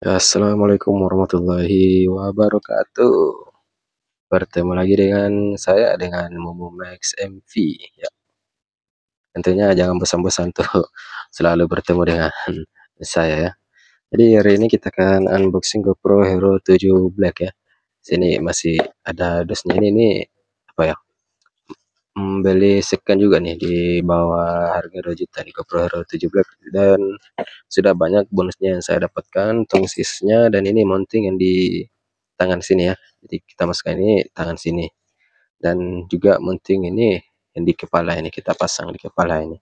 Ya, assalamualaikum warahmatullahi wabarakatuh. Bertemu lagi dengan saya dengan Mumu Max MV. Ya, tentunya jangan bosan-bosan tuh selalu bertemu dengan saya ya. Jadi hari ini kita akan unboxing GoPro Hero 7 Black ya. Sini masih ada dusnya ini apa ya? Beli second juga nih di bawah harga 2 juta di GoPro Hero 7 Black, dan sudah banyak bonusnya yang saya dapatkan, tongsisnya, dan ini mounting yang di tangan sini ya. Jadi kita masukkan ini tangan sini, dan juga mounting ini yang di kepala ini kita pasang di kepala ini.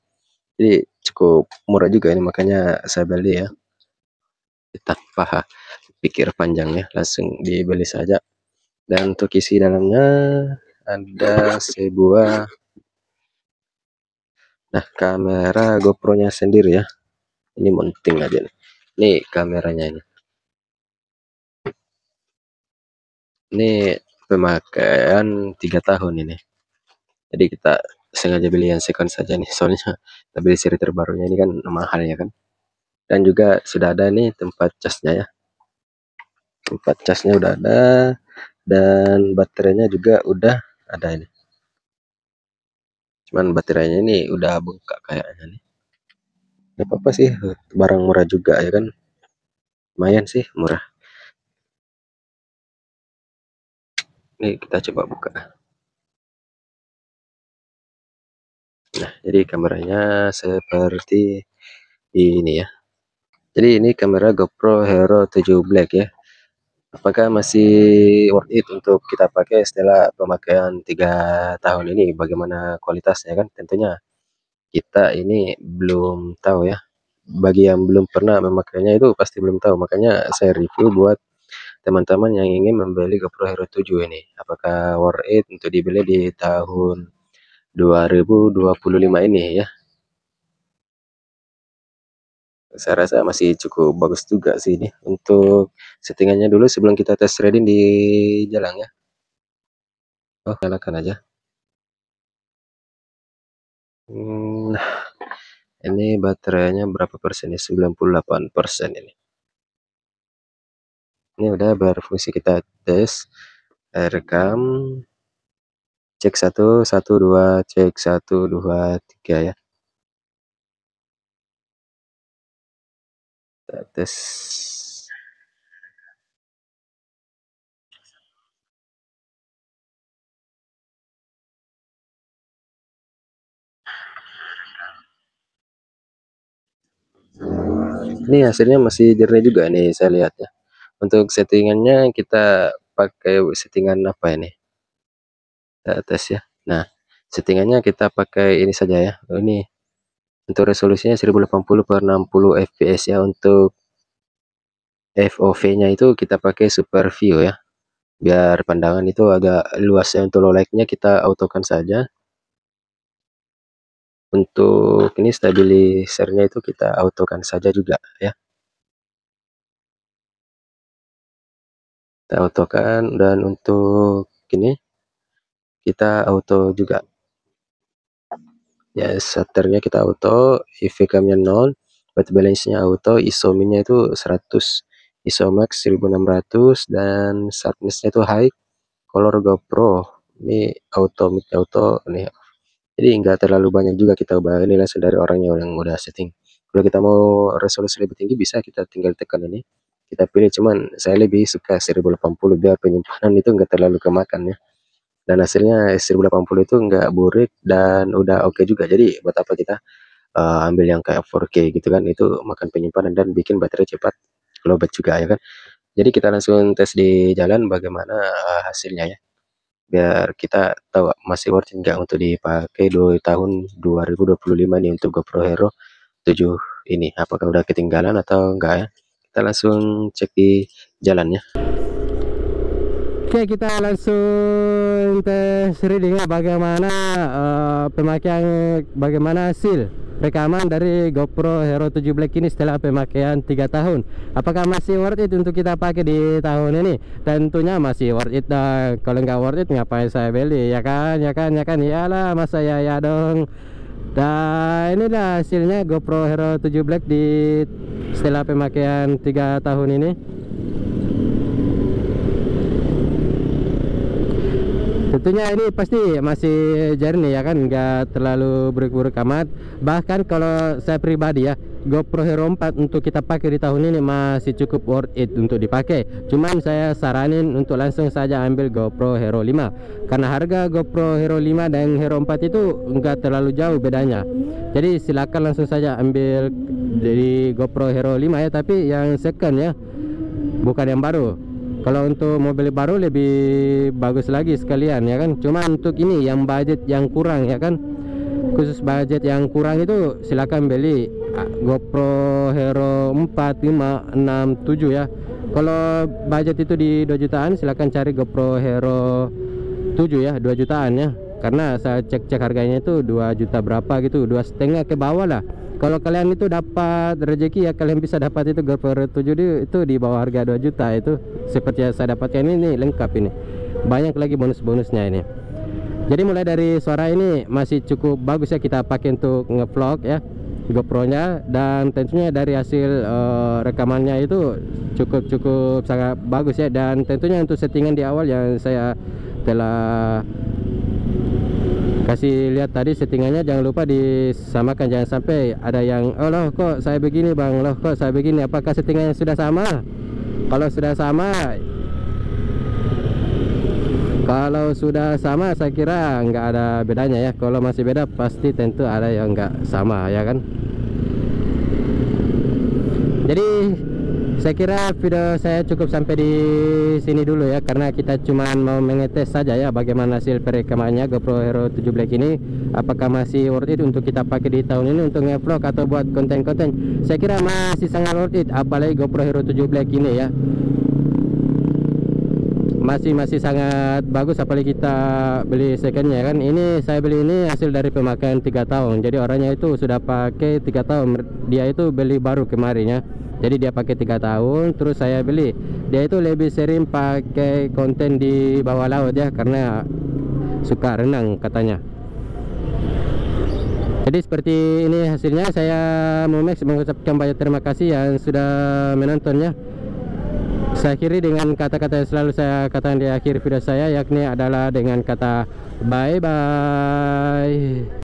Jadi cukup murah juga ini, makanya saya beli ya. Tanpa pikir panjang ya, langsung dibeli saja. Dan untuk isi dalamnya ada sebuah kamera GoPro-nya sendiri ya. Ini mounting aja nih. Ini kameranya ini. Ini pemakaian 3 tahun ini. Jadi kita sengaja beli yang second saja nih, soalnya kita beli seri terbarunya ini kan mahal ya kan. Dan juga sudah ada nih tempat casnya ya. Tempat casnya udah ada, dan baterainya juga udah ada ini. Cuman baterainya ini udah bengkak kayaknya nih. Gak apa-apa sih, barang murah juga ya kan. Lumayan sih murah. Nih kita coba buka. Nah, jadi kameranya seperti ini ya. Jadi ini kamera GoPro Hero 7 Black ya. Apakah masih worth it untuk kita pakai setelah pemakaian 3 tahun ini? Bagaimana kualitasnya kan? Tentunya kita ini belum tahu ya. Bagi yang belum pernah memakainya itu pasti belum tahu. Makanya saya review buat teman-teman yang ingin membeli GoPro Hero 7 ini. Apakah worth it untuk dibeli di tahun 2025 ini ya? Saya rasa masih cukup bagus juga sih ini. Untuk settingannya dulu sebelum kita tes riding di jalan ya. Oh, nyalakan aja. Nah, ini baterainya berapa persen nih? 98% ini. Ini udah berfungsi, kita tes. Rekam. Cek 1, 1, 2, cek 1, 2, 3 ya. Kita tes. Ini hasilnya masih jernih juga nih saya lihat ya. Untuk settingannya kita pakai settingan apa ini? Kita tes ya. Nah, settingannya kita pakai ini saja ya. Ini untuk resolusinya 1080 per 60 fps ya. Untuk FOV-nya itu kita pakai super view ya. Biar pandangan itu agak luas ya. Untuk low light-nya kita autokan saja. Untuk ini stabilisernya itu kita autokan saja juga ya. Kita autokan, dan untuk ini kita auto juga. Ya, shutternya kita auto, EV cam-nya 0, white balance-nya auto, ISO min-nya itu 100, ISO max 1600, dan sharpness-nya itu high. Color GoPro ini auto, mic auto nih. Jadi enggak terlalu banyak juga kita ubah, ini langsung dari orangnya yang udah setting. Kalau kita mau resolusi lebih tinggi bisa kita tinggal tekan ini, kita pilih. Cuman saya lebih suka 1080 biar penyimpanan itu enggak terlalu kemakan ya. Dan hasilnya 1080 itu enggak burik dan udah oke juga. Jadi buat apa kita ambil yang kayak 4K gitu kan, itu makan penyimpanan dan bikin baterai cepat lowbat juga ya kan. Jadi kita langsung tes di jalan bagaimana hasilnya ya, biar kita tahu masih worth it nggak untuk dipakai di tahun 2025 nih untuk GoPro Hero 7 ini. Apakah udah ketinggalan atau enggak ya? Kita langsung cek di jalannya. Oke, kita langsung tes reading ya, bagaimana pemakaian, bagaimana hasil rekaman dari GoPro Hero 7 Black ini setelah pemakaian 3 tahun. Apakah masih worth it untuk kita pakai di tahun ini? Tentunya masih worth it. Kalau nggak worth it ngapain saya beli ya kan? Ya kan? Iyalah, masa ya dong. Dan inilah hasilnya GoPro Hero 7 Black setelah pemakaian 3 tahun ini. Tentunya ini pasti masih jernih ya kan, nggak terlalu buruk-buruk amat. Bahkan kalau saya pribadi ya, GoPro Hero 4 untuk kita pakai di tahun ini masih cukup worth it untuk dipakai. Cuman saya saranin untuk langsung saja ambil GoPro Hero 5, karena harga GoPro Hero 5 dan Hero 4 itu nggak terlalu jauh bedanya. Jadi silakan langsung saja ambil dari GoPro Hero 5 ya, tapi yang second ya, bukan yang baru. Kalau untuk mobil baru lebih bagus lagi sekalian ya kan. Cuma untuk ini yang budget yang kurang ya kan, khusus budget yang kurang itu silakan beli GoPro Hero 4, 5, 6, 7 ya. Kalau budget itu di 2 jutaan silakan cari GoPro Hero 7 ya, 2 jutaan ya. Karena saya cek-cek harganya itu 2 juta berapa gitu, 2,5 ke bawah lah. Kalau kalian itu dapat rezeki ya, kalian bisa dapat itu GoPro 7 itu di bawah harga 2 juta itu. Seperti yang saya dapatkan ini lengkap ini. Banyak lagi bonus-bonusnya ini. Jadi mulai dari suara ini masih cukup bagus ya kita pakai untuk ngevlog ya, GoPro-nya. Dan tentunya dari hasil rekamannya itu cukup sangat bagus ya. Dan tentunya untuk settingan di awal yang saya telah kasih lihat tadi, settingannya jangan lupa disamakan, jangan sampai ada yang oh loh kok saya begini bang, loh kok saya begini, apakah settingannya sudah sama? Kalau sudah sama saya kira nggak ada bedanya ya. Kalau masih beda pasti tentu ada yang nggak sama ya kan. Jadi saya kira video saya cukup sampai di sini dulu ya, karena kita cuman mau mengetes saja ya bagaimana hasil perekamannya GoPro Hero 7 Black ini, apakah masih worth it untuk kita pakai di tahun ini untuk ngevlog atau buat konten-konten. Saya kira masih sangat worth it, apalagi GoPro Hero 7 Black ini ya. Masih sangat bagus, apalagi kita beli secondnya kan. Ini saya beli ini hasil dari pemakaian 3 tahun. Jadi orangnya itu sudah pakai 3 tahun. Dia itu beli baru kemarin ya. Jadi dia pakai 3 tahun, terus saya beli. Dia itu lebih sering pakai konten di bawah laut ya, karena suka renang katanya. Jadi seperti ini hasilnya. Saya mengucapkan banyak terima kasih yang sudah menontonnya. Saya akhiri dengan kata-kata yang selalu saya katakan di akhir video saya, yakni adalah dengan kata bye bye.